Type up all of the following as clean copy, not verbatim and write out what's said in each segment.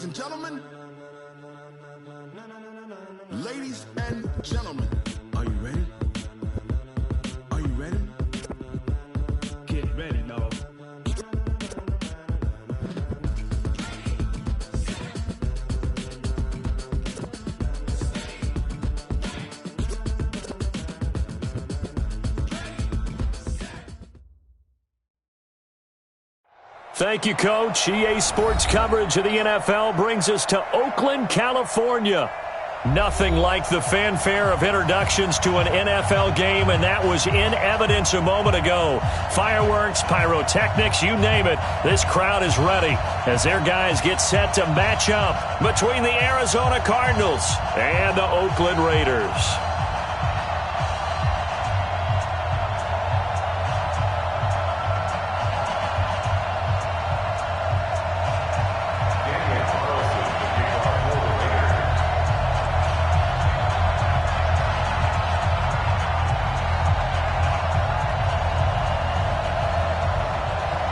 and gentlemen, ladies and gentlemen, are you ready? Are you ready? Get ready, dog. Thank you, Coach. EA Sports coverage of the NFL brings us to Oakland, California. Nothing like the fanfare of introductions to an NFL game, and that was in evidence a moment ago. Fireworks, pyrotechnics, you name it. This crowd is ready as their guys get set to match up between the Arizona Cardinals and the Oakland Raiders.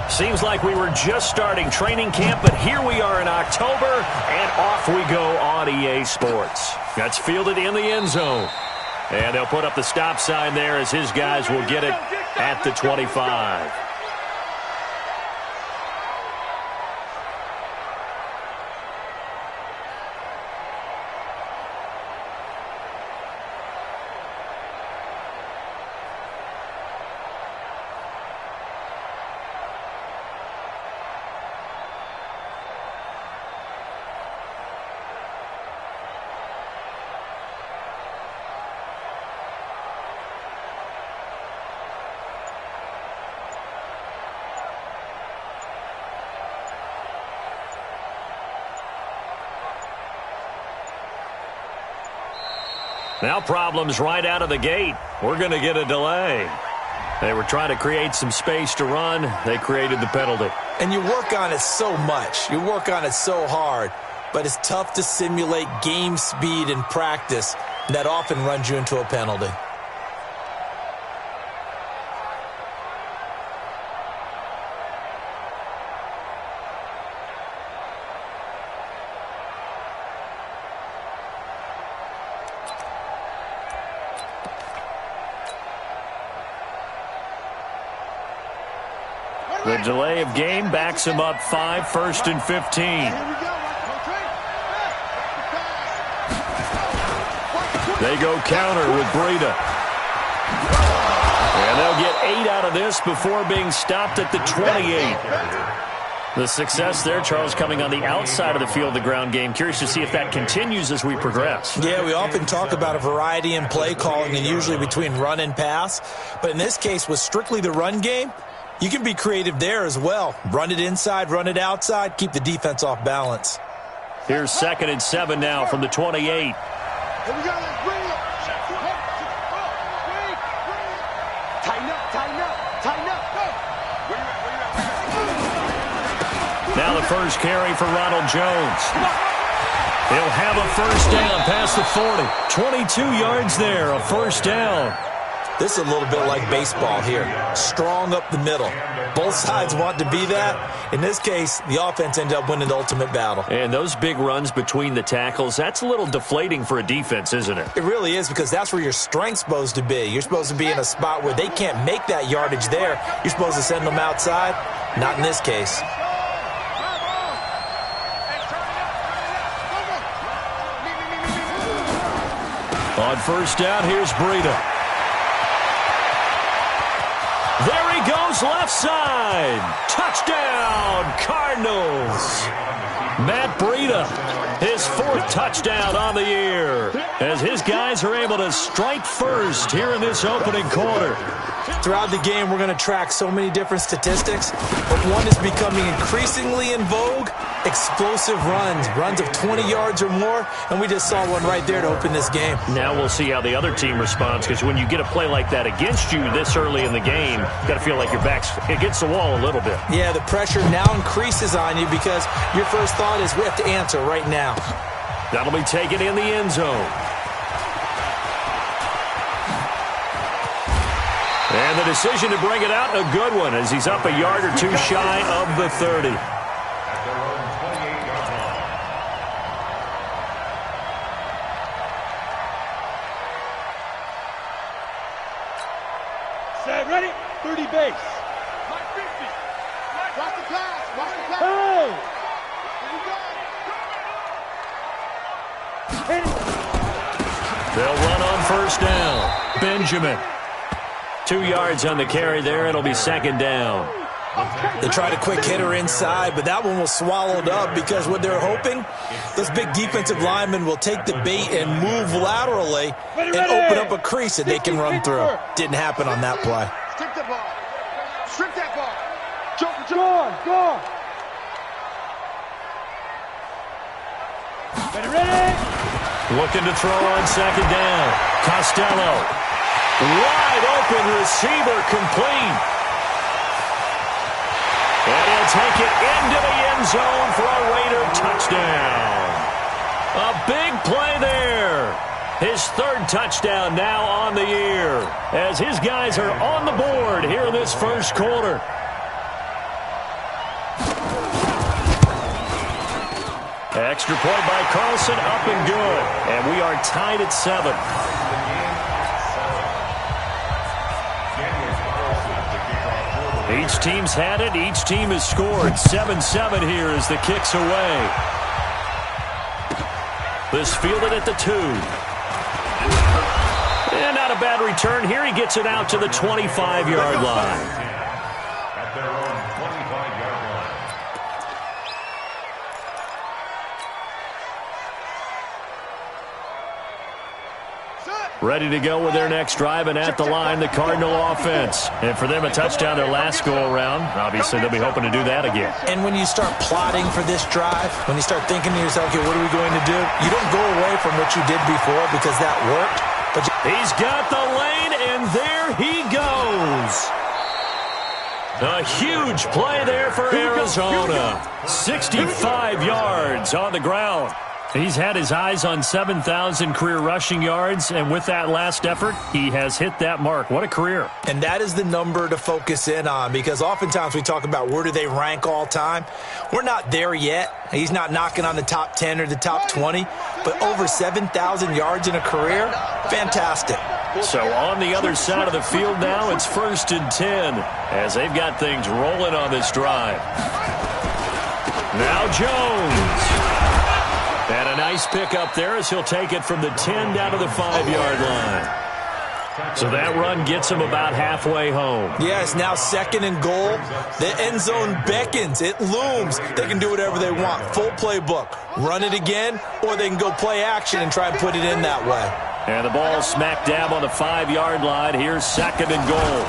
Seems like we were just starting training camp, but here we are in October, and off we go on EA Sports. That's fielded in the end zone. And they'll put up the stop sign there as his guys will get it at the 25. Now problems right out of the gate. We're going to get a delay. They were trying to create some space to run. They created the penalty. And you work on it so much. You work on it so hard. But it's tough to simulate game speed in practice. That often runs you into a penalty. The delay of game backs him up 5, 1st and 15. They go counter with Breida. And they'll get 8 out of this before being stopped at the 28. The success there, Charles, coming on the outside of the field, the ground game. Curious to see if that continues as we progress. Yeah, we often talk about a variety in play calling and usually between run and pass. But in this case, with strictly the run game, you can be creative there as well. Run it inside, run it outside, keep the defense off balance. Here's 2nd and 7 now from the 28. Here we go, let's bring it. Tighten up, tighten up, tighten up. Now the first carry for Ronald Jones. He'll have a first down past the 40. 22 yards there, a first down. This is a little bit like baseball here. Strong up the middle. Both sides want to be that. In this case, the offense ended up winning the ultimate battle. And those big runs between the tackles, that's a little deflating for a defense, isn't it? It really is, because that's where your strength's supposed to be. You're supposed to be in a spot where they can't make that yardage there. You're supposed to send them outside. Not in this case. On first down, here's Breida. There he goes, left side. Touchdown, Cardinals. Matt Breida, his 4th touchdown on the year, as his guys are able to strike first here in this opening quarter. Throughout the game, we're going to track so many different statistics, but one is becoming increasingly in vogue: explosive runs, runs of 20 yards or more, and we just saw one right there to open this game. Now we'll see how the other team responds, because when you get a play like that against you this early in the game, you got to feel like your back's against the wall a little bit. Yeah, the pressure now increases on you because your first thought is we have to answer right now. That'll be taken in the end zone. And the decision to bring it out, a good one, as he's up a yard or two shy of the 30. Set, ready? 30 base. Watch the pass. Watch the pass. Hey! Here we go. Hit it. They'll run on first down. Benjamin. 2 yards on the carry there. It'll be second down. They tried a quick hitter inside, but that one was swallowed up because what they're hoping, those big defensive linemen will take the bait and move laterally and open up a crease that they can run through. Didn't happen on that play. Strip the ball. Strip that ball. Jump, Go on, go on. Ready? Looking to throw on second down. Costello. Wide open receiver complete. And he'll take it into the end zone for a Raider touchdown. A big play there. His third touchdown now on the year as his guys are on the board here in this first quarter. Extra point by Carlson, up and good. And we are tied at 7. Each team's had it. Each team has scored. 7-7 here as the kick's away. This fielded at the 2. And not a bad return here. He gets it out to the 25-yard line. At their own 25-yard line. Ready to go with their next drive, and at the line, the Cardinal offense. And for them, a touchdown their last go-around. Obviously, they'll be hoping to do that again. And when you start plotting for this drive, when you start thinking to yourself, okay, what are we going to do? You don't go away from what you did before because that worked. But he's got the lane, and there he goes. A huge play there for Arizona. 65 yards on the ground. He's had his eyes on 7,000 career rushing yards, and with that last effort, he has hit that mark. What a career. And that is the number to focus in on because oftentimes we talk about where do they rank all time. We're not there yet. He's not knocking on the top 10 or the top 20, but over 7,000 yards in a career, fantastic. So on the other side of the field now, it's 1st and 10 as they've got things rolling on this drive. Now Jones. And a nice pick up there as he'll take it from the 10 down to the 5-yard line. So that run gets him about halfway home. Yes, now 2nd and goal. The end zone beckons. It looms. They can do whatever they want. Full playbook. Run it again, or they can go play action and try and put it in that way. And the ball smack dab on the 5-yard line. Here's 2nd and goal.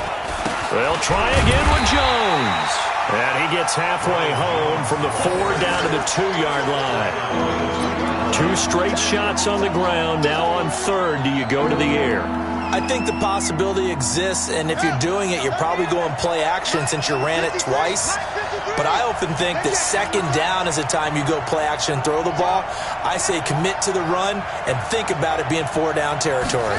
They'll try again with Jones. And he gets halfway home from the 4 down to the 2-yard line. 2 straight shots on the ground. Now on 3rd, do you go to the air? I think the possibility exists, and if you're doing it, you're probably going play action since you ran it twice. But I often think that 2nd down is the time you go play action and throw the ball. I say commit to the run and think about it being 4-down territory.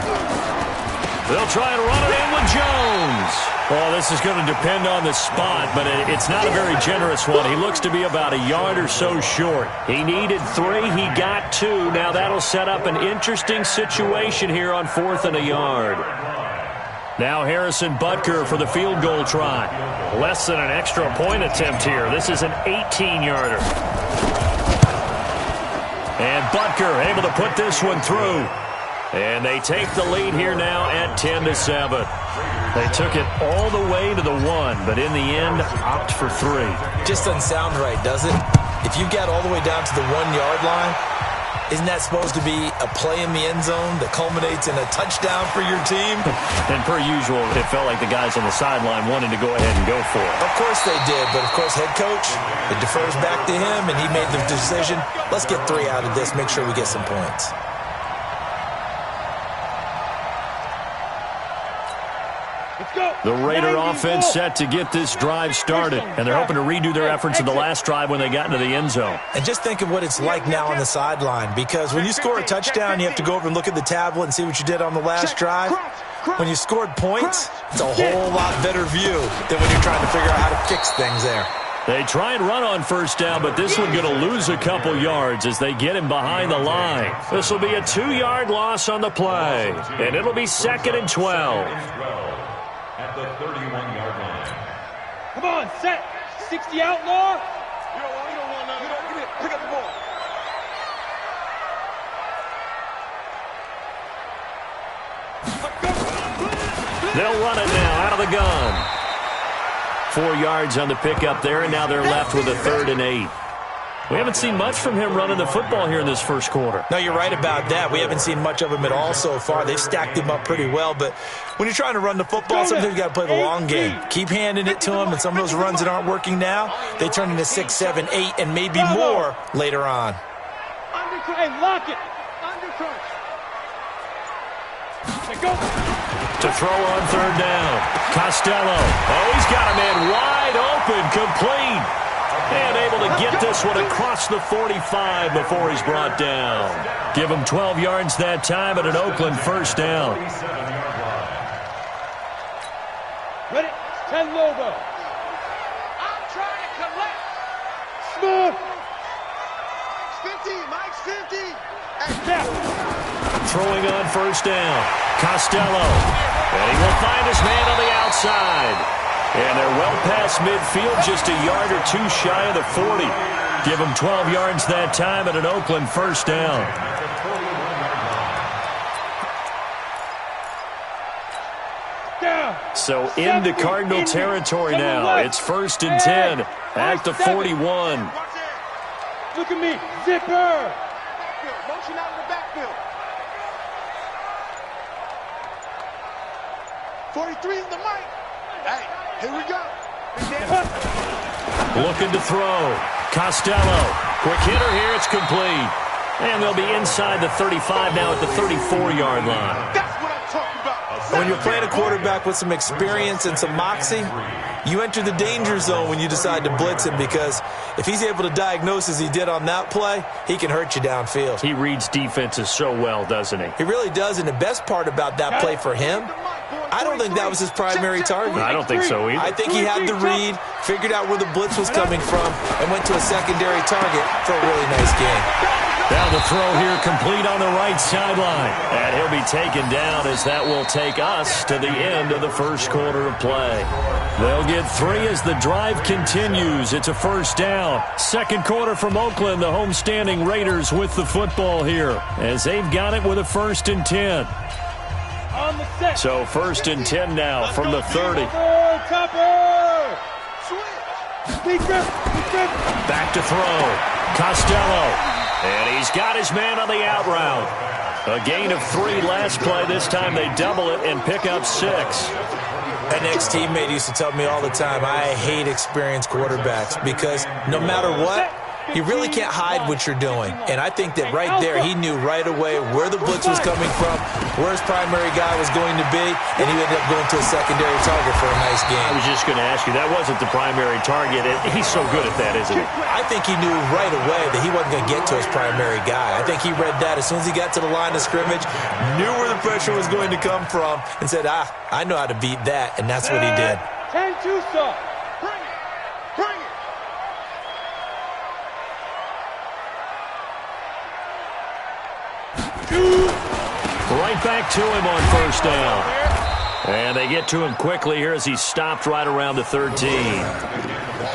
They'll try and run it in with Jones. Well, this is going to depend on the spot, but it's not a very generous one. He looks to be about a yard or so short. He needed 3. He got 2. Now that'll set up an interesting situation here on 4th and a yard. Now Harrison Butker for the field goal try. Less than an extra point attempt here. This is an 18-yarder. And Butker able to put this one through. And they take the lead here now at 10-7. They took it all the way to the 1, but in the end, opt for 3. Just doesn't sound right, does it? If you get all the way down to the 1-yard line, isn't that supposed to be a play in the end zone that culminates in a touchdown for your team? And per usual, it felt like the guys on the sideline wanted to go ahead and go for it. Of course they did, but of course head coach, it defers back to him, and he made the decision, let's get 3 out of this, make sure we get some points. The Raider offense set to get this drive started, and they're hoping to redo their efforts in the last drive when they got into the end zone. And just think of what it's like now on the sideline, because when you score a touchdown, you have to go over and look at the tablet and see what you did on the last drive. When you scored points, it's a whole lot better view than when you're trying to figure out how to fix things there. They try and run on first down, but this one going to lose a couple yards as they get him behind the line. This will be a 2-yard loss on the play, and it'll be 2nd and 12. at the 31-yard line. Come on, set. 60 outlaw. You don't want nothing. You don't get it. Pick up the ball. They'll run it now out of the gun. 4 yards on the pickup there, and now they're left with a 3rd and 8. We haven't seen much from him running the football here in this first quarter. No, you're right about that. We haven't seen much of him at all so far. They've stacked him up pretty well, but when you're trying to run the football, sometimes you got to play the long game. Keep handing it to him, and some of those runs that aren't working now, they turn into 6, 7, 8, and maybe more later on. Hey, lock it. Under crunch. Go. To throw on 3rd down. Costello. Oh, he's got a man wide open, complete. And able to get this one across the 45 before he's brought down. Give him 12 yards that time at an Oakland 1st down. Ready? 10 Lobo. I'm trying to collect. Smooth. 50. Mike's 50. Snap. Throwing on 1st down. Costello. And he will find his man on the outside. And they're well past midfield, just a yard or 2 shy of the 40. Give them 12 yards that time at an Oakland 1st down. So into Cardinal territory now. It's 1st and 10 at the 41. Look at me. Zipper. Motion out of the backfield. 43 is the mic. Hey, here we go. Looking to throw. Costello. Quick hitter here. It's complete. And they'll be inside the 35 now at the 34-yard line. That's what I'm talking about. When you're playing a quarterback with some experience and some moxie, you enter the danger zone when you decide to blitz him, because if he's able to diagnose as he did on that play, he can hurt you downfield. He reads defenses so well, doesn't he? He really does, and the best part about that play for him, I don't think that was his primary target. I don't think so either. I think he had the read, figured out where the blitz was coming from, and went to a secondary target for a really nice game. Now the throw here complete on the right sideline. And he'll be taken down, as that will take us to the end of the first quarter of play. They'll get 3 as the drive continues. It's a 1st down. Second quarter from Oakland, the homestanding Raiders with the football here, as they've got it with a 1st and 10. On the set. So 1st and 10 now from the 30. Topper. Switch. Back to throw. Costello. And he's got his man on the out route. A gain of 3 last play. This time they double it and pick up 6. An ex-teammate used to tell me all the time, I hate experienced quarterbacks, because no matter what, you really can't hide what you're doing. And I think that right there, he knew right away where the blitz was coming from, where his primary guy was going to be, and he ended up going to a secondary target for a nice game. I was just going to ask you, that wasn't the primary target. He's so good at that, isn't he? I think he knew right away that he wasn't going to get to his primary guy. I think he read that as soon as he got to the line of scrimmage, knew where the pressure was going to come from, and said, I know how to beat that, and that's what he did. 10-2 stop. Bring it. Bring it. Right back to him on 1st down. And they get to him quickly here as he stopped right around the 13.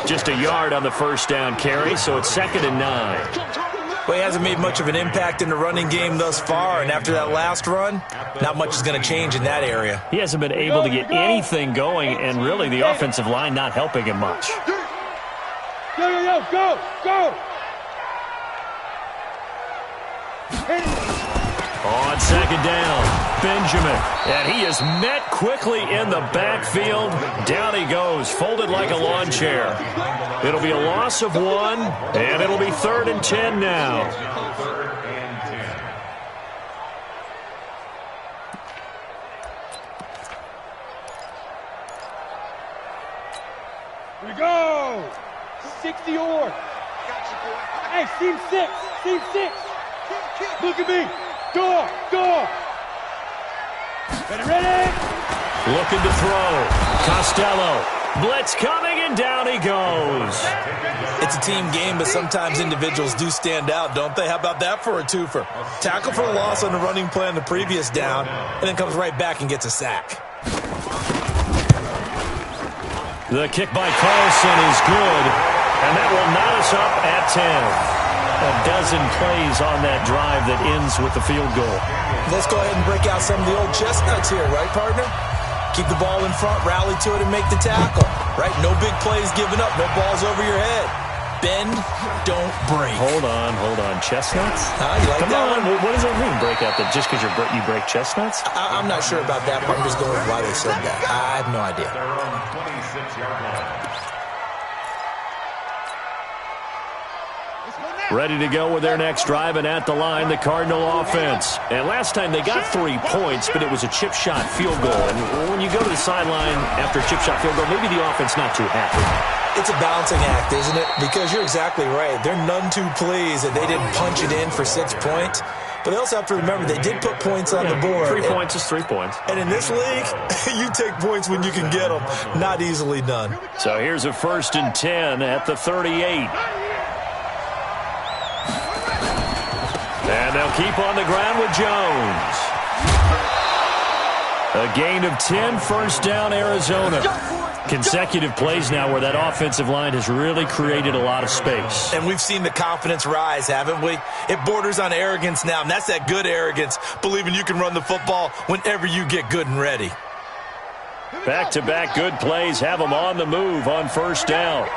Just a yard on the 1st down carry, so it's 2nd and 9. Well, he hasn't made much of an impact in the running game thus far, and after that last run, not much is going to change in that area. He hasn't been able to get anything going, and really the offensive line not helping him much. Yo, go, go. On 2nd down, Benjamin. And he is met quickly in the backfield. Down he goes, folded like a lawn chair. It'll be a loss of 1, and it'll be 3rd and 10 now. Here we go. 60 or. Hey, seam 6. Seam 6. Look at me. Go. Ready? Looking to throw. Costello. Blitz coming, and down he goes. It's a team game, but sometimes individuals do stand out, don't they? How about that for a twofer? Tackle for a loss on the running play on the previous down, and then comes right back and gets a sack. The kick by Carlson is good, and that will knot us up at 10. A dozen plays on that drive that ends with the field goal. Let's go ahead and break out some of the old chestnuts here, right, partner? Keep the ball in front, rally to it, and make the tackle, right? No big plays given up, no balls over your head. Bend, don't break. Hold on. Chestnuts? You like Come that on. one? What does it mean, break out? That just because you break chestnuts? I'm not sure about that, but I'm just going with why they said that. I have no idea. They're on 26-yard line. Ready to go with their next drive, and at the line, the Cardinal offense. And last time they got 3 points, but it was a chip shot field goal. And when you go to the sideline after a chip shot field goal, maybe the offense not too happy. It's a balancing act, isn't it? Because you're exactly right. They're none too pleased that they didn't punch it in for 6 points. But they also have to remember they did put points on the board. 3 points is 3 points. And in this league, you take points when you can get them. Not easily done. So here's a 1st and 10 at the 38. And they'll keep on the ground with Jones. A gain of 10, first down, Arizona. Consecutive plays now where that offensive line has really created a lot of space. And we've seen the confidence rise, haven't we? It borders on arrogance now, and that's that good arrogance, believing you can run the football whenever you get good and ready. Back-to-back good plays have them on the move on first down.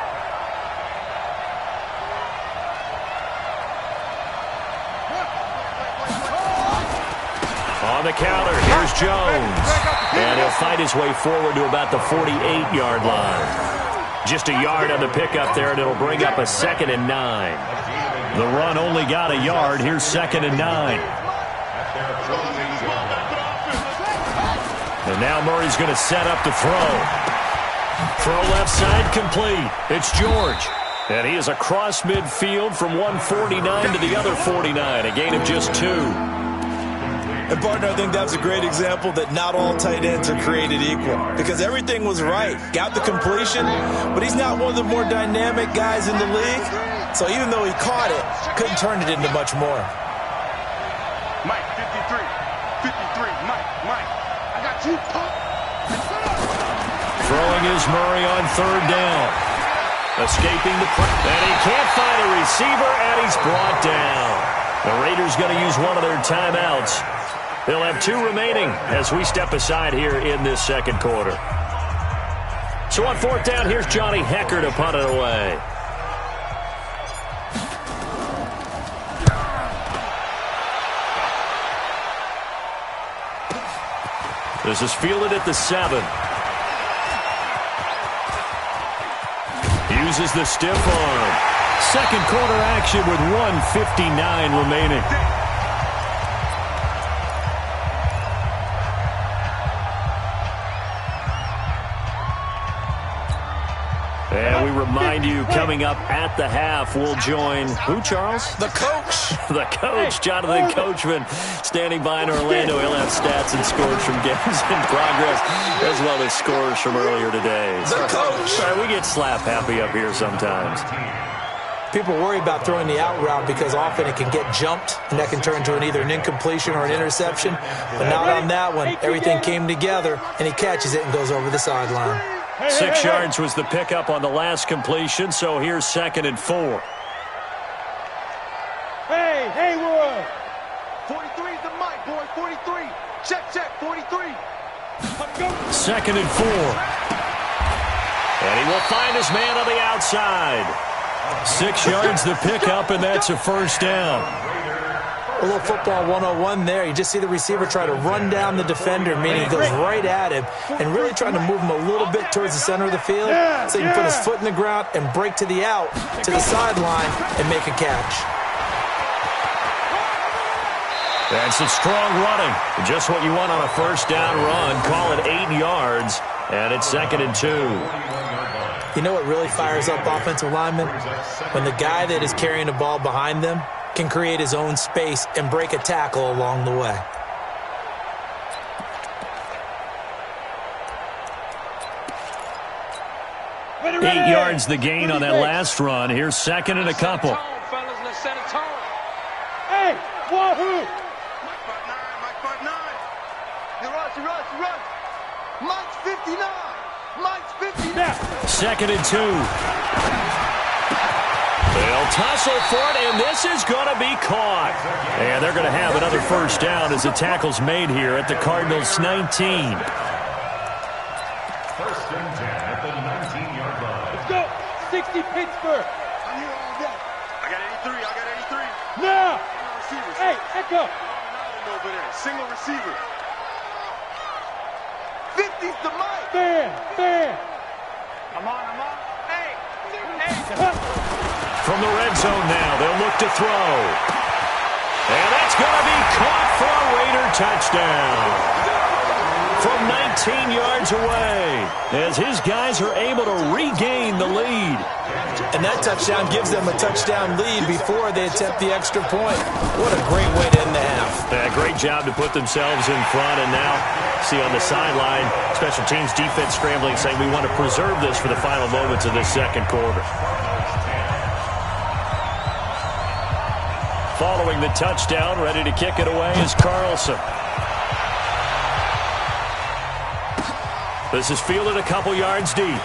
On the counter, here's Jones. And he'll fight his way forward to about the 48-yard line. Just a yard on the pickup there, and it'll bring up a 2nd and 9. The run only got a yard. Here's 2nd and 9. And now Murray's going to set up to throw. Throw left side complete. It's George. And he is across midfield from 149 to the other 49. A gain of just 2. And, partner, I think that's a great example that not all tight ends are created equal. Because everything was right. Got the completion, but he's not one of the more dynamic guys in the league. So even though he caught it, couldn't turn it into much more. Mike, 53. 53. Mike. I got you, pump. Throwing is Murray on 3rd down. Escaping the pressure. And he can't find a receiver, and he's brought down. The Raiders going to use one of their timeouts. They'll have 2 remaining as we step aside here in this 2nd quarter. So on 4th down, here's Johnny Hecker to punt it away. This is fielded at the 7. Uses the stiff arm. 2nd quarter action with 1:59 remaining. And we remind you, coming up at the half, we'll join who, Charles? The coach. The coach, Jonathan Coachman, standing by in Orlando. He'll have stats and scores from games in progress, as well as scores from earlier today. The coach. All right, we get slap happy up here sometimes. People worry about throwing the out route because often it can get jumped, and that can turn into either an incompletion or an interception. But not on that one. Everything came together, and he catches it and goes over the sideline. 6 yards was the pickup on the last completion, so here's 2nd and 4. Hey, Roy. 43 is the mic, boy. 43. Check, 43. 2nd and 4. And he will find his man on the outside. 6 yards the pickup, and that's a first down. A little football 101 there. You just see the receiver try to run down the defender, meaning he goes right at him and really trying to move him a little bit towards the center of the field so he can put his foot in the ground and break to the out, to the sideline, and make a catch. That's some strong running. Just what you want on a first down run. Call it 8 yards, and it's 2nd and 2. You know what really fires up offensive linemen? When the guy that is carrying the ball behind them can create his own space and break a tackle along the way. Ready. 8 yards the gain on that last run. Here's 2nd and a couple. Hey, wahoo! Mike 5'9. He runs. Mike's 59. Mike's 50. Now. 2nd and 2. They'll tussle for it, and this is going to be caught. And they're going to have another first down as the tackle's made here at the Cardinals' 19. 1st and 10 at the 19-yard line. Let's go. 60 Pittsburgh. I'm here all day. I got 83. Now. Receivers. Hey, echo. Over there. Single receiver. 50's the Mike. Bam. I'm on. Hey. From the red zone now, they'll look to throw. And that's going to be caught for a Raider touchdown. From 19 yards away, as his guys are able to regain the lead. And that touchdown gives them a touchdown lead before they attempt the extra point. What a great way to end the half. Yeah, great job to put themselves in front. And now, see on the sideline, special teams defense scrambling, saying we want to preserve this for the final moments of this second quarter. Following the touchdown, ready to kick it away is Carlson. This is fielded a couple yards deep.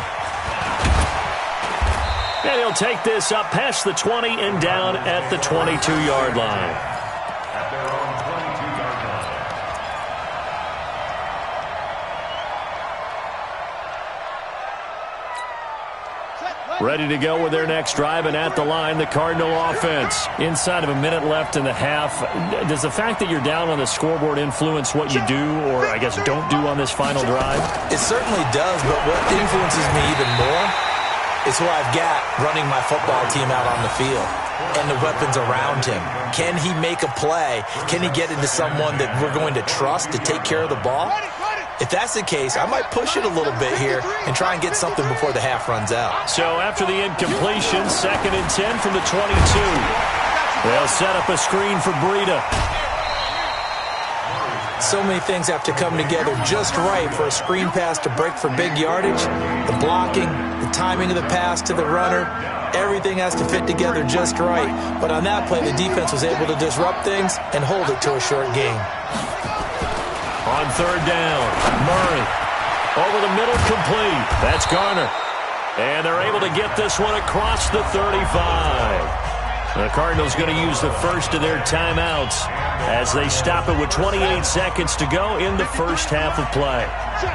And he'll take this up past the 20 and down at the 22-yard line. At their own 22-yard line. Ready to go with their next drive, and at the line, the Cardinal offense. Inside of a minute left in the half, does the fact that you're down on the scoreboard influence what you do, or I guess don't do on this final drive? It certainly does, but what influences me even more is who I've got running my football team out on the field and the weapons around him. Can he make a play? Can he get into someone that we're going to trust to take care of the ball? If that's the case, I might push it a little bit here and try and get something before the half runs out. So after the incompletion, 2nd and 10 from the 22. They'll set up a screen for Breida. So many things have to come together just right for a screen pass to break for big yardage. The blocking, the timing of the pass to the runner, everything has to fit together just right. But on that play, the defense was able to disrupt things and hold it to a short gain. On 3rd down, Murray. Over the middle, complete. That's Garner. And they're able to get this one across the 35. The Cardinals going to use the first of their timeouts as they stop it with 28 seconds to go in the first half of play.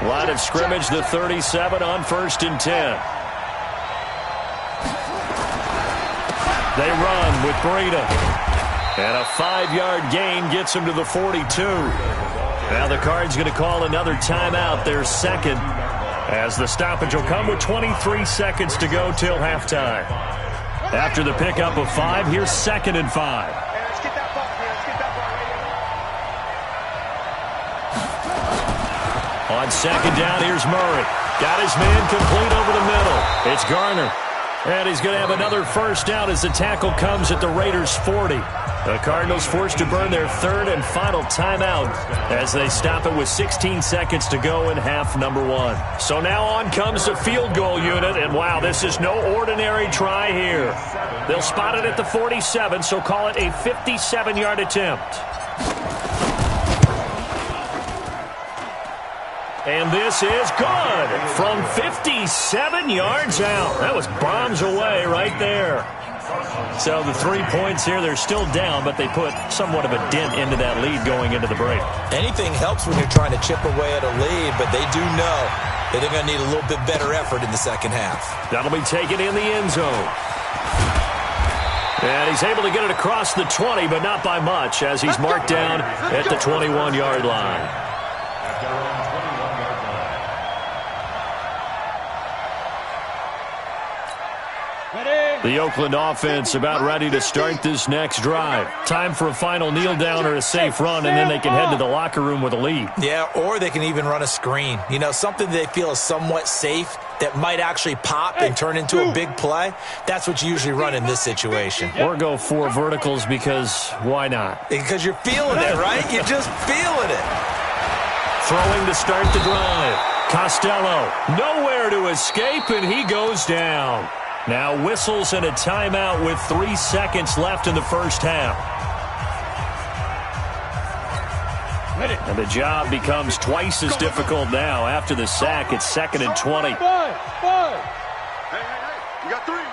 Line of scrimmage, the 37 on 1st and 10. They run with Breida. And a 5-yard gain gets them to the 42. Now the Cards going to call another timeout, their second, as the stoppage will come with 23 seconds to go till halftime. After the pickup of 5, here's 2nd and 5. Let's get that ball, man. Let's get that ball right here. On 2nd down, here's Murray. Got his man complete over the middle. It's Garner. And he's going to have another first down as the tackle comes at the Raiders' 40. The Cardinals forced to burn their 3rd and final timeout as they stop it with 16 seconds to go in half number 1. So now on comes the field goal unit, and wow, this is no ordinary try here. They'll spot it at the 47, so call it a 57-yard attempt. And this is good from 57 yards out. That was bombs away right there. So the 3 points here, they're still down, but they put somewhat of a dent into that lead going into the break. Anything helps when you're trying to chip away at a lead, but they do know that they're going to need a little bit better effort in the second half. That'll be taken in the end zone. And he's able to get it across the 20, but not by much, as he's marked down at the 21-yard line. At their own 21-yard line. The Oakland offense about ready to start this next drive. Time for a final kneel down or a safe run, and then they can head to the locker room with a lead. Yeah, or they can even run a screen. You know, something they feel is somewhat safe that might actually pop and turn into a big play. That's what you usually run in this situation. Or go 4 verticals because why not? Because you're feeling it, right? You're just feeling it. Throwing to start the drive. Costello, nowhere to escape, and he goes down. Now whistles and a timeout with 3 seconds left in the first half. Ready. And the job becomes twice as difficult now. After the sack, it's 2nd and 20. Five. Hey, you got three.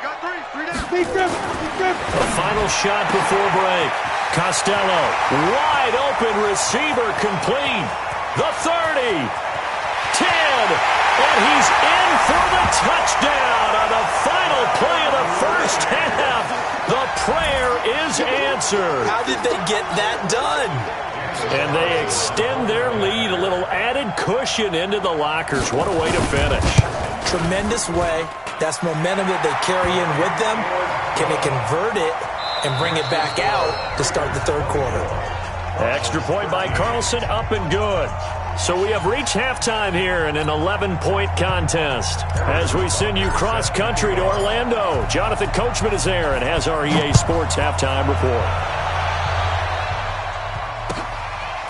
Three down. The final shot before break. Costello, wide open receiver, complete. The 30, 10, and he's in for the touchdown on the final play of the first half. The prayer is answered. How did they get that done? And they extend their lead, a little added cushion into the lockers. What a way to finish. Tremendous way. That's momentum that they carry in with them. Can they convert it and bring it back out to start the third quarter? Extra point by Carlson, up and good. So we have reached halftime here in an 11-point contest. As we send you cross-country to Orlando, Jonathan Coachman is there and has our EA Sports halftime report.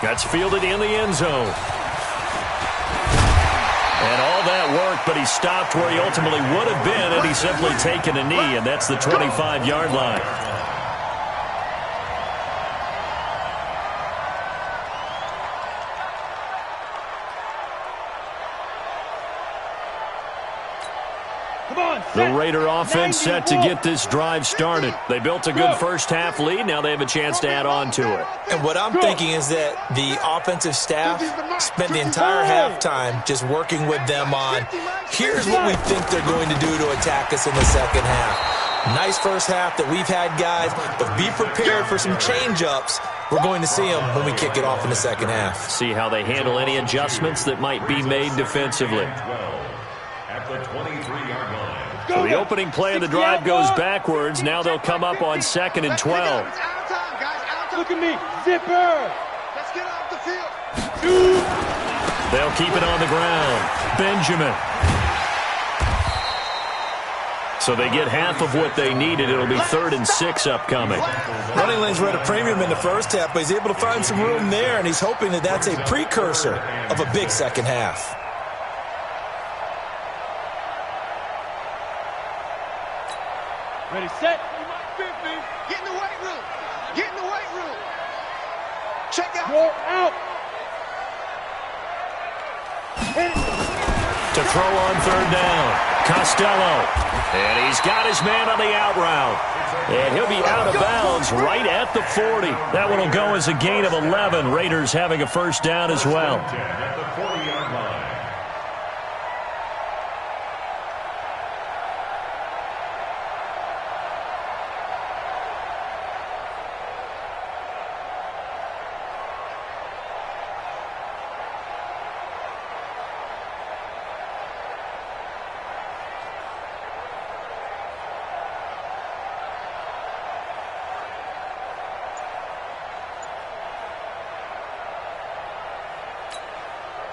That's fielded in the end zone. And all that work, but he stopped where he ultimately would have been had he simply taken a knee, and that's the 25-yard line. The Raider offense set to get this drive started. They built a good first-half lead. Now they have a chance to add on to it. And what I'm thinking is that the offensive staff spent the entire halftime just working with them on, here's what we think they're going to do to attack us in the second half. Nice first half that we've had, guys, but be prepared for some change-ups. We're going to see them when we kick it off in the second half. See how they handle any adjustments that might be made defensively. At the 23-yard line. So the opening play of the drive goes backwards. Now they'll come up on 2nd and 12. Look at me. Zipper. Let's get off the field. They'll keep it on the ground. Benjamin. So they get half of what they needed. It'll be 3rd and 6 upcoming. Running lanes were at a premium in the first half, but he's able to find some room there, and he's hoping that that's a precursor of a big second half. Ready, set. Get in the weight room. Get in the weight room. Check out. You're out. To throw on 3rd down. Costello. And he's got his man on the out route. And he'll be out of bounds right at the 40. That one will go as a gain of 11. Raiders having a first down as well. At the 40-yard line.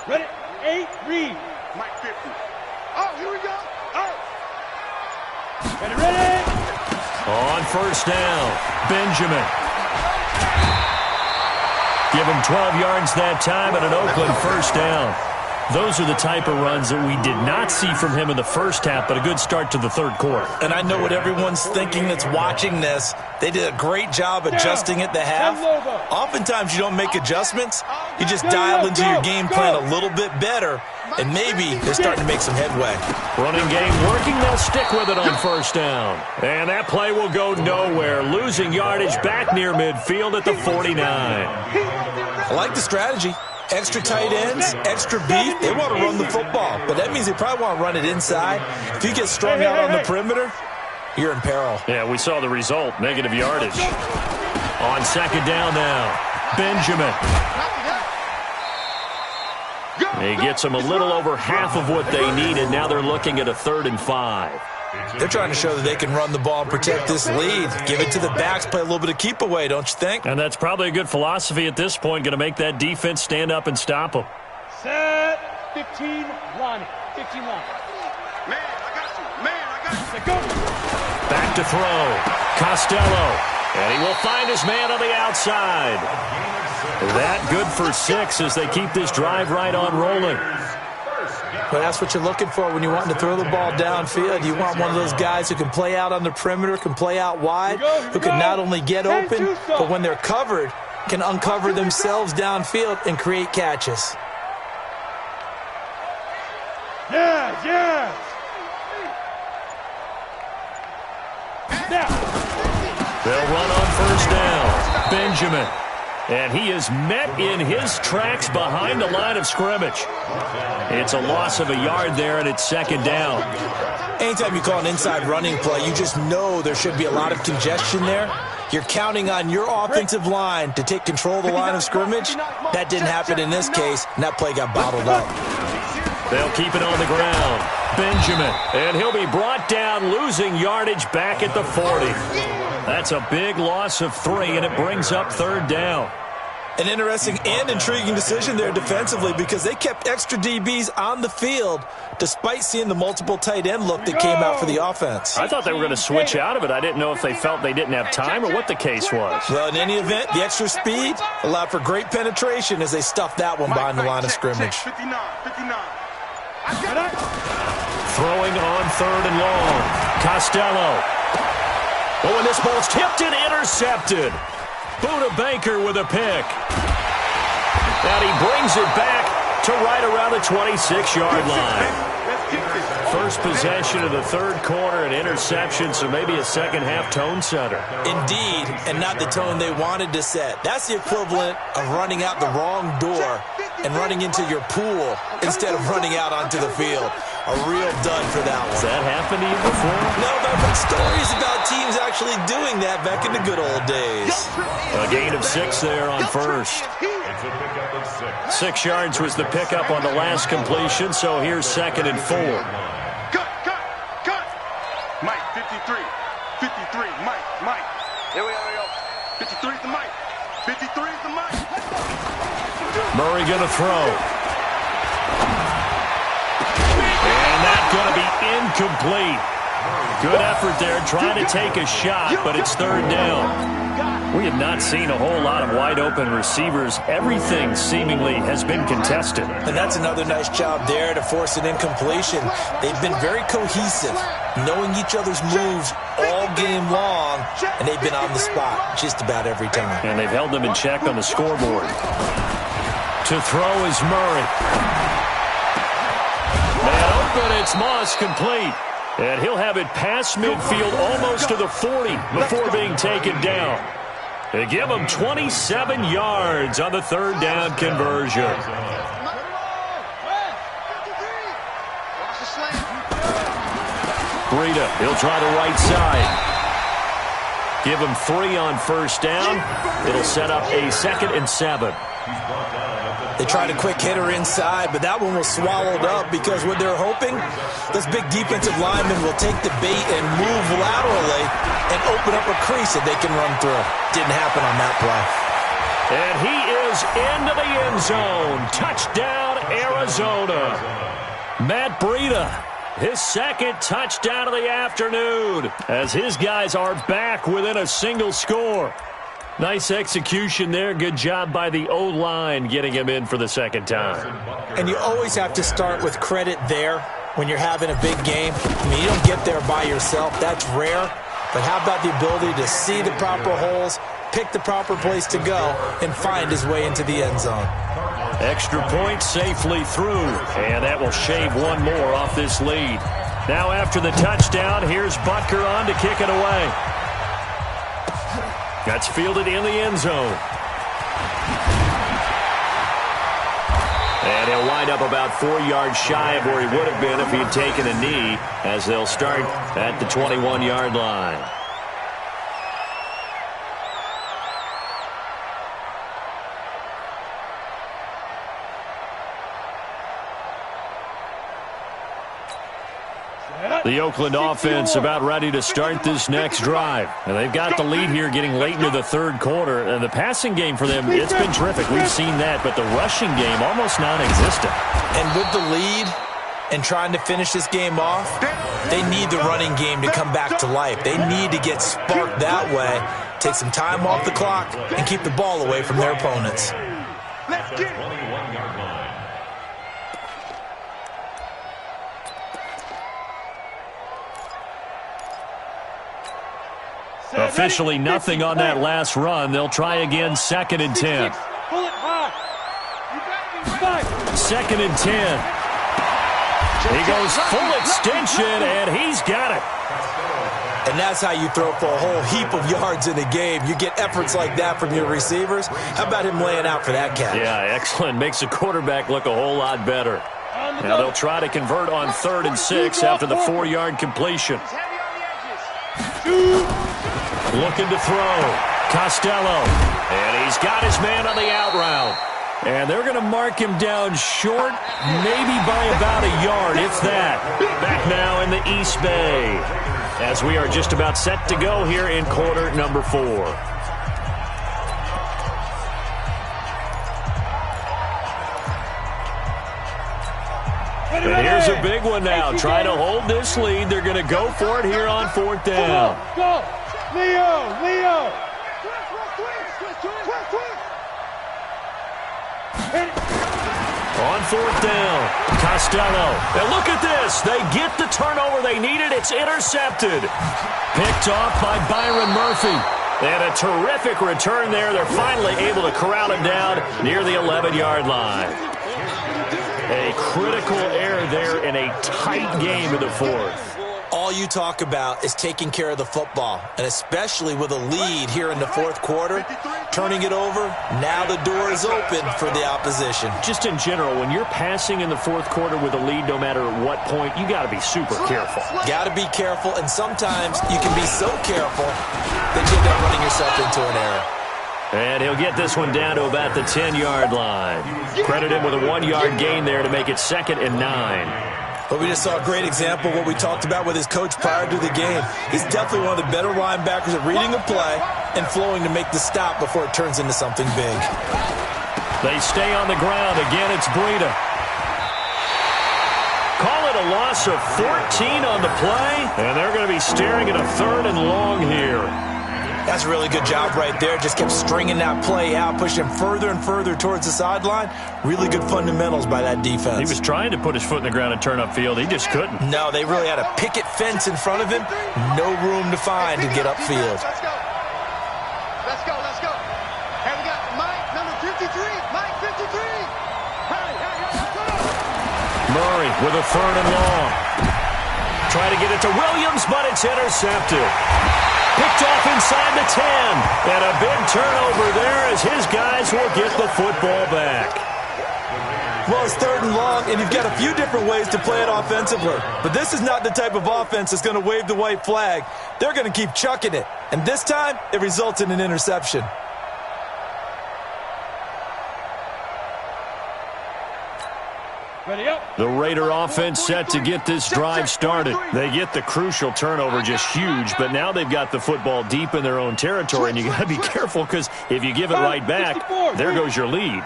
Ready, 8, read. Mike 50. Oh, here we go. Oh. Ready. On first down, Benjamin. Give him 12 yards that time and an Oakland first down. Those are the type of runs that we did not see from him in the first half, but a good start to the third quarter. And I know what everyone's thinking that's watching this. They did a great job adjusting at the half. Oftentimes you don't make adjustments. You just dial into your game plan a little bit better, and maybe they're starting to make some headway. Running game working. They'll stick with it on first down. And that play will go nowhere. Losing yardage back near midfield at the 49. I like the strategy. Extra tight ends, extra beef. They want to run the football, but that means they probably want to run it inside. If you get strung out on the perimeter, you're in peril. Yeah, we saw the result, negative yardage. On second down now, Benjamin. He gets them a little over half of what they needed. Now they're looking at a 3rd and 5. They're trying to show that they can run the ball and protect this lead. Give it to the backs, play a little bit of keep away, don't you think? And that's probably a good philosophy at this point, going to make that defense stand up and stop them. Set. 15, line. 15 line. Man, I got you. Man, I got you. Go. Back to throw. Costello. And he will find his man on the outside. That good for 6 as they keep this drive right on rolling. But that's what you're looking for when you're wanting to throw the ball downfield. You want one of those guys who can play out on the perimeter, can play out wide, who can not only get open, but when they're covered, can uncover themselves downfield and create catches. Yes, yes. Now. They'll run on first down. Benjamin. And he is met in his tracks behind the line of scrimmage. It's a loss of a yard there, and it's second down. Anytime you call an inside running play, you just know there should be a lot of congestion there. You're counting on your offensive line to take control of the line of scrimmage. That didn't happen in this case, and that play got bottled up. They'll keep it on the ground. Benjamin, and he'll be brought down, losing yardage back at the 40. That's a big loss of 3, and it brings up third down. An interesting and intriguing decision there defensively because they kept extra DBs on the field despite seeing the multiple tight end look that came out for the offense. I thought they were going to switch out of it. I didn't know if they felt they didn't have time or what the case was. Well, in any event, the extra speed allowed for great penetration as they stuffed that one behind the line of scrimmage. 59. Throwing on third and long. Costello. Oh, and this ball's tipped and intercepted. Buda Baker with a pick. And he brings it back to right around the 26-yard line. First possession of the third quarter, an interception, so maybe a second-half tone setter. Indeed, and not the tone they wanted to set. That's the equivalent of running out the wrong door and running into your pool instead of running out onto the field. A real dud for that one. Has that happened to you before? No, but I've heard stories about teams actually doing that back in the good old days. A gain of 6 there on first. 6 yards was the pickup on the last completion, so here's second and 4. Cut. Mike, 53. Mike. Here we go. 53 is the Mike. 53 is the Mike. Murray going to throw. And that's going to be incomplete. Good effort there trying to take a shot, but it's third down. We have not seen a whole lot of wide-open receivers. Everything seemingly has been contested. And that's another nice job there to force an incompletion. They've been very cohesive, knowing each other's moves all game long, and they've been on the spot just about every time. And they've held them in check on the scoreboard. To throw is Murray. Man open, it's Moss complete. And he'll have it past midfield almost to the 40 before being taken down. They give him 27 yards on the third down conversion. Breida, he'll try the right side. Give him 3 on first down. It'll set up a 2nd and 7. They tried a quick hitter inside, but that one was swallowed up because what they're hoping, this big defensive lineman will take the bait and move laterally and open up a crease that they can run through. Didn't happen on that play. And he is into the end zone. Touchdown, Arizona. Matt Breida, his 2nd touchdown of the afternoon, as his guys are back within a single score. Nice execution there. Good job by the O-line getting him in for the 2nd time. And you always have to start with credit there when you're having a big game. I mean, you don't get there by yourself. That's rare. But how about the ability to see the proper holes, pick the proper place to go, and find his way into the end zone? Extra point safely through. And that will shave one more off this lead. Now after the touchdown, here's Butker on to kick it away. That's fielded in the end zone. And he'll wind up about 4 yards shy of where he would have been if he had taken a knee, as they'll start at the 21-yard line. The Oakland offense about ready to start this next drive. And they've got the lead here getting late into the third quarter. And the passing game for them, it's been terrific. We've seen that. But the rushing game, almost non-existent. And with the lead and trying to finish this game off, they need the running game to come back to life. They need to get sparked that way, take some time off the clock, and keep the ball away from their opponents. Let's get it. Officially nothing on that last run. They'll try again, 2nd and 10. Pull it high. Second and 10. He goes full extension, and he's got it. And that's how you throw for a whole heap of yards in a game. You get efforts like that from your receivers. How about him laying out for that catch? Yeah, excellent. Makes the quarterback look a whole lot better. Now they'll try to convert on 3rd and 6 after the 4-yard completion. Looking to throw. Costello. And he's got his man on the out route. And they're going to mark him down short, maybe by about a yard, if that. Back now in the East Bay, as we are just about set to go here in quarter number 4. And here's a big one now. Try to hold this lead. They're going to go for it here on 4th down. Go! Leo! On 4th down, Costello. And look at this. They get the turnover they needed. It's intercepted. Picked off by Byron Murphy. And a terrific return there. They're finally able to corral him down near the 11-yard line. A critical error there in a tight game in the 4th. All you talk about is taking care of the football, and especially with a lead here in the 4th quarter, turning it over, now the door is open for the opposition. Just in general, when you're passing in the 4th quarter with a lead, no matter what point, you got to be super careful. Got to be careful, and sometimes you can be so careful that you end up running yourself into an error. And he'll get this one down to about the 10-yard line. Credit him with a 1-yard gain there to make it 2nd and 9. But we just saw a great example of what we talked about with his coach prior to the game. He's definitely one of the better linebackers at reading a play and flowing to make the stop before it turns into something big. They stay on the ground. Again, it's Breida. Call it a loss of 14 on the play, and they're going to be staring at a 3rd and long here. That's a really good job right there. Just kept stringing that play out, pushing him further and further towards the sideline. Really good fundamentals by that defense. He was trying to put his foot in the ground and turn upfield. He just couldn't. No, they really had a picket fence in front of him. No room to find to get upfield. Let's go. Hey, we got Mike, number 53. Mike, 53. Hey, let's go. Murray with a 3rd and long. Try to get it to Williams, but it's intercepted. Picked off inside the 10. And a big turnover there as his guys will get the football back. Well, it's 3rd and long, and you've got a few different ways to play it offensively. But this is not the type of offense that's going to wave the white flag. They're going to keep chucking it. And this time, it results in an interception. Ready up. The Raider offense set to get this drive started. They get the crucial turnover, just huge, but now they've got the football deep in their own territory, and you got to be careful because if you give it right back, there goes your lead.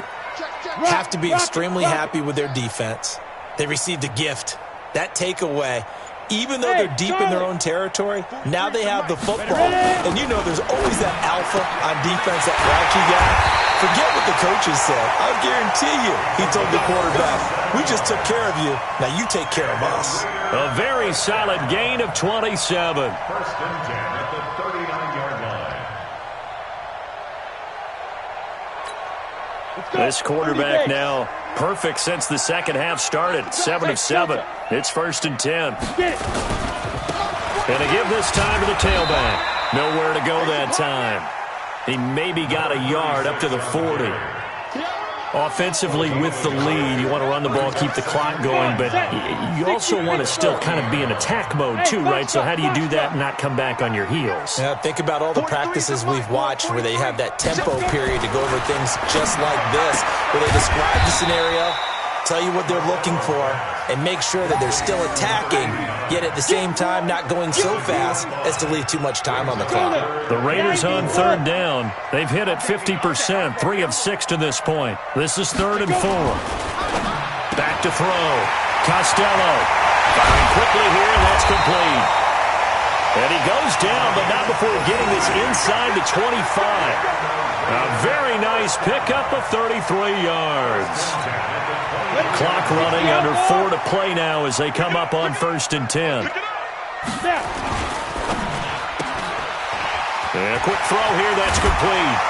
Have to be extremely happy with their defense. They received a gift. That takeaway, even though they're deep in their own territory, now they have the football. And you know there's always that alpha on defense, that grouchy guy. Forget what the coaches said. I guarantee you, he told the quarterback, we just took care of you. Now you take care of us. A very solid gain of 27. 1st and 10 at the 39-yard line. This quarterback now perfect since the 2nd half started. 7 of 7. It's 1st and 10. And to give this time to the tailback. Nowhere to go that time. He maybe got a yard up to the 40. Offensively with the lead, you want to run the ball, keep the clock going, but you also want to still kind of be in attack mode too, right? So how do you do that and not come back on your heels? Yeah, think about all the practices we've watched where they have that tempo period to go over things just like this, where they describe the scenario, tell you what they're looking for, and make sure that they're still attacking, yet at the same time not going so fast as to leave too much time on the clock. The Raiders on 3rd down. They've hit it 50%, 3 of 6 to this point. This is 3rd and 4. Back to throw. Costello. Firing quickly here, and that's complete. And he goes down, but not before getting this inside the 25. A very nice pickup of 33 yards. Clock running, under 4 to play now as they come up on 1st and 10. And a quick throw here, that's complete.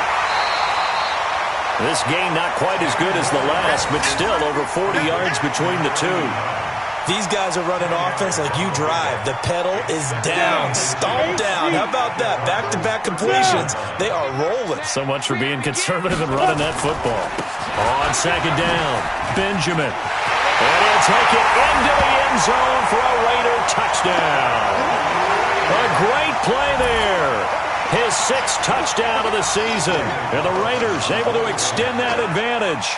This game not quite as good as the last, but still over 40 yards between the two. These guys are running offense like you drive. The pedal is down, stomped down. How about that? Back-to-back completions. They are rolling. So much for being conservative and running that football. On second down, Benjamin. And he'll take it into the end zone for a Raider touchdown. A great play there. His 6th touchdown of the season. And the Raiders able to extend that advantage.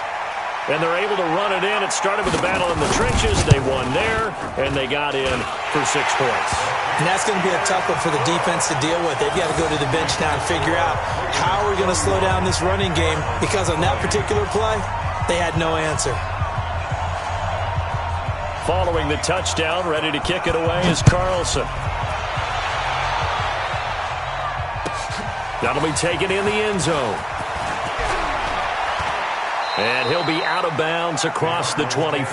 And they're able to run it in. It started with a battle in the trenches. They won there, and they got in for 6 points. And that's going to be a tough one for the defense to deal with. They've got to go to the bench now and figure out how are we going to slow down this running game, because on that particular play, they had no answer. Following the touchdown, ready to kick it away is Carlson. That'll be taken in the end zone. And he'll be out of bounds across the 25.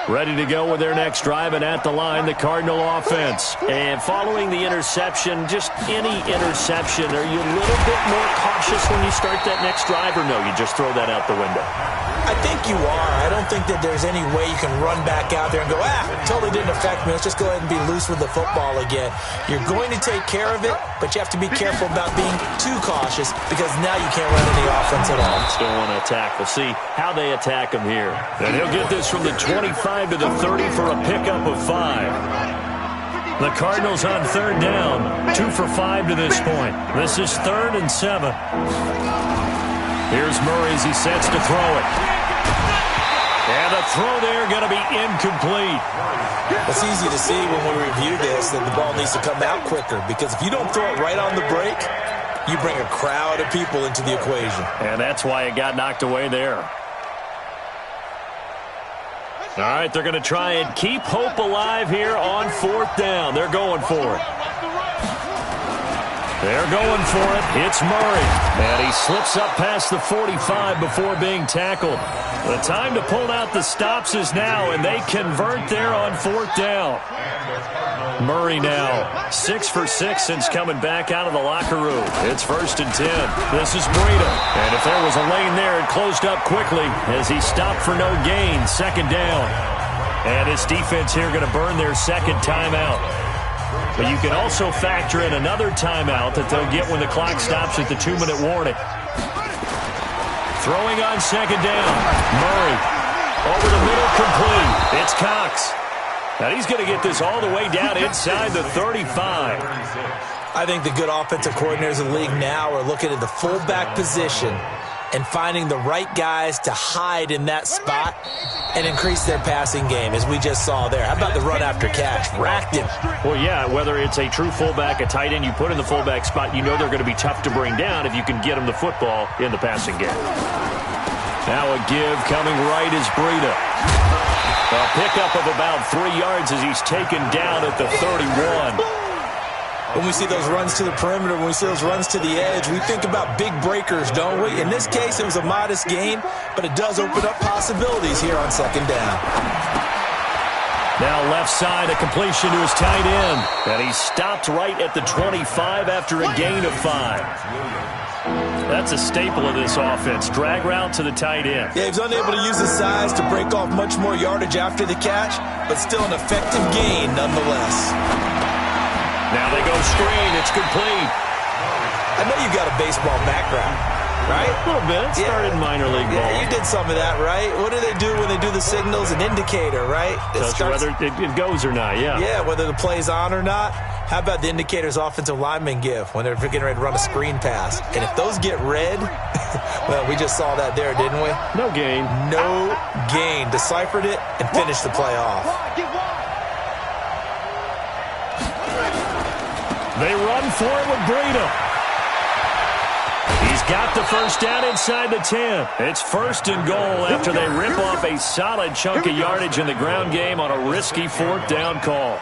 Ready to go with their next drive, and at the line, the Cardinal offense. And following the interception, just any interception, are you a little bit more cautious when you start that next drive, or no, you just throw that out the window? I think you are. I don't think that there's any way you can run back out there and go, totally didn't affect me. Let's just go ahead and be loose with the football again. You're going to take care of it, but you have to be careful about being too cautious, because now you can't run any offense at all. Still want to attack. We'll see how they attack him here. And he'll get this from the 25 to the 30 for a pickup of 5. The Cardinals on third down, 2 for 5 to this point. This is 3rd and 7. Here's Murray as he sets to throw it. And the throw there going to be incomplete. It's easy to see when we review this that the ball needs to come out quicker, because if you don't throw it right on the break, you bring a crowd of people into the equation. And that's why it got knocked away there. All right, they're going to try and keep hope alive here on 4th down. They're going for it. They're going for it. It's Murray. And he slips up past the 45 before being tackled. The time to pull out the stops is now, and they convert there on 4th down. Murray now 6 for 6 since coming back out of the locker room. It's 1st and 10. This is Breida. And if there was a lane there, it closed up quickly as he stopped for no gain. 2nd down. And his defense here going to burn their 2nd timeout. But you can also factor in another timeout that they'll get when the clock stops at the 2-minute warning. Throwing on 2nd down. Murray over the middle, complete. It's Cox. Now he's going to get this all the way down inside the 35. I think the good offensive coordinators in the league now are looking at the fullback position and finding the right guys to hide in that spot and increase their passing game, as we just saw there. How about the run after catch? Racked him. Well, yeah, whether it's a true fullback, a tight end, you put in the fullback spot, you know they're going to be tough to bring down if you can get them the football in the passing game. Now a give coming right is Breida. A pickup of about 3 yards as he's taken down at the 31. When we see those runs to the perimeter, when we see those runs to the edge, we think about big breakers, don't we? In this case, it was a modest gain, but it does open up possibilities here on 2nd down. Now left side, a completion to his tight end. And he stopped right at the 25 after a gain of 5. That's a staple of this offense. Drag route to the tight end. Yeah, he was unable to use his size to break off much more yardage after the catch, but still an effective gain nonetheless. Now they go screen. It's complete. I know you got a baseball background, right? A little bit. Started minor league ball. Yeah, you did some of that, right? What do they do when they do the signals? An indicator, right? Tells you whether it goes or not, yeah. Yeah, whether the play's on or not. How about the indicators offensive linemen give when they're getting ready to run a screen pass? And if those get red, well, we just saw that there, didn't we? No gain. No gain. Deciphered it and finished the play off. They run for it with Breida. He's got the first down inside the 10. It's 1st and goal after they rip off a solid chunk of yardage in the ground game on a risky 4th down call.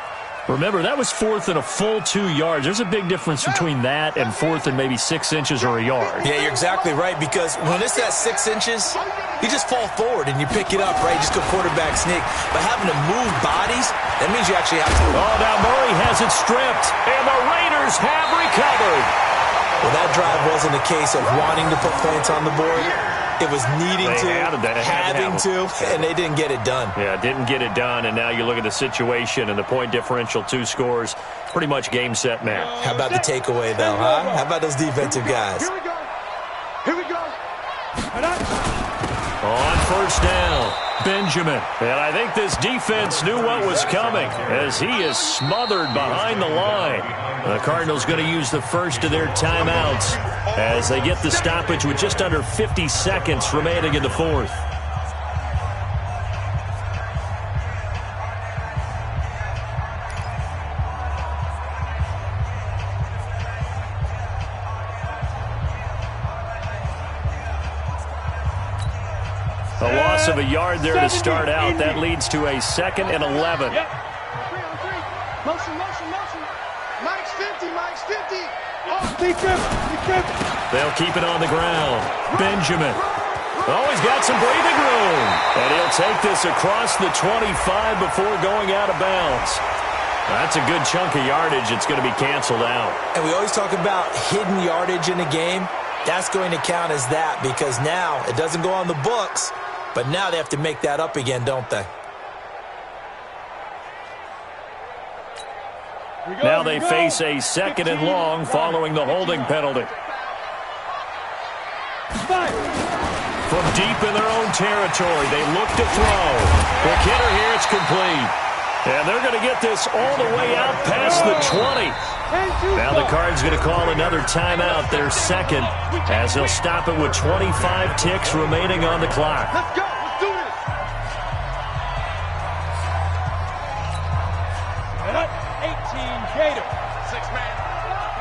Remember, that was fourth and a full 2 yards. There's a big difference between that and fourth and maybe 6 inches or a yard. Yeah, you're exactly right, because when it's at 6 inches, you just fall forward and you pick it up, right? You just go quarterback sneak. But having to move bodies, that means you actually have to. Oh, now Murray has it stripped, and the Raiders have recovered. Well, that drive wasn't a case of wanting to put points on the board. It was needing having to, and they didn't get it done. Yeah, didn't get it done, and now you look at the situation and the point differential, 2 scores, pretty much game, set, match. How about the takeaway, though, huh? How about those defensive guys? Here we go. Here we go. On first down, Benjamin. And I think this defense knew what was coming as he is smothered behind the line. The Cardinals going to use the first of their timeouts as they get the stoppage with just under 50 seconds remaining in the fourth. A loss of a yard there to start out. That leads to a 2nd and 11. Yep. Motion, motion, motion. Mike's 50, Mike's 50. They'll keep it on the ground. Benjamin. Oh, he's got some breathing room. And he'll take this across the 25 before going out of bounds. That's a good chunk of yardage. It's going to be canceled out. And we always talk about hidden yardage in a game. That's going to count as that, because now it doesn't go on the books, but now they have to make that up again, don't they? Now they face a 2nd and long following the holding penalty. From deep in their own territory, they look to throw. The hitter here, it's complete. And they're going to get this all the way out past the 20. Now the Cards going to call another timeout, their 2nd, as they'll stop it with 25 ticks remaining on the clock. Let's go. Let's do this. 18 Gator. 6-man.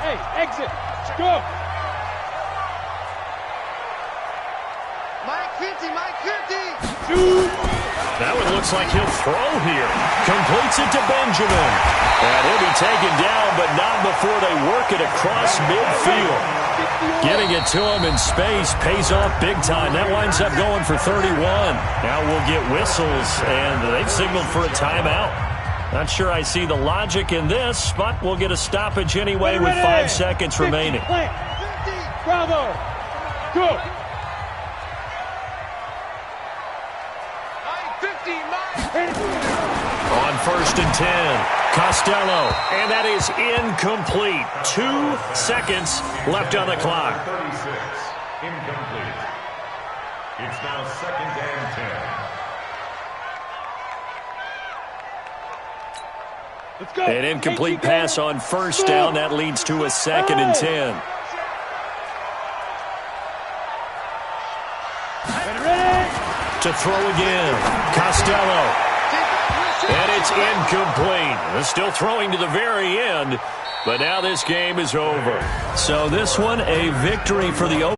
Hey, exit. Let's go. Mike 50, Mike 50. Now it looks like he'll throw here. Completes it to Benjamin. And he'll be taken down, but not before they work it across midfield. Getting it to him in space pays off big time. That winds up going for 31. Now we'll get whistles, and they've signaled for a timeout. Not sure I see the logic in this, but we'll get a stoppage anyway with 5 seconds remaining. Bravo. Go. On 1st and 10, Costello, and that is incomplete. 2 seconds left on the clock. 36, incomplete. It's now 2nd and 10. Let's go. An incomplete pass on first down. That leads to a 2nd and 10. To throw again, Costello. And it's incomplete. They're still throwing to the very end, but now this game is over. So this one, a victory for the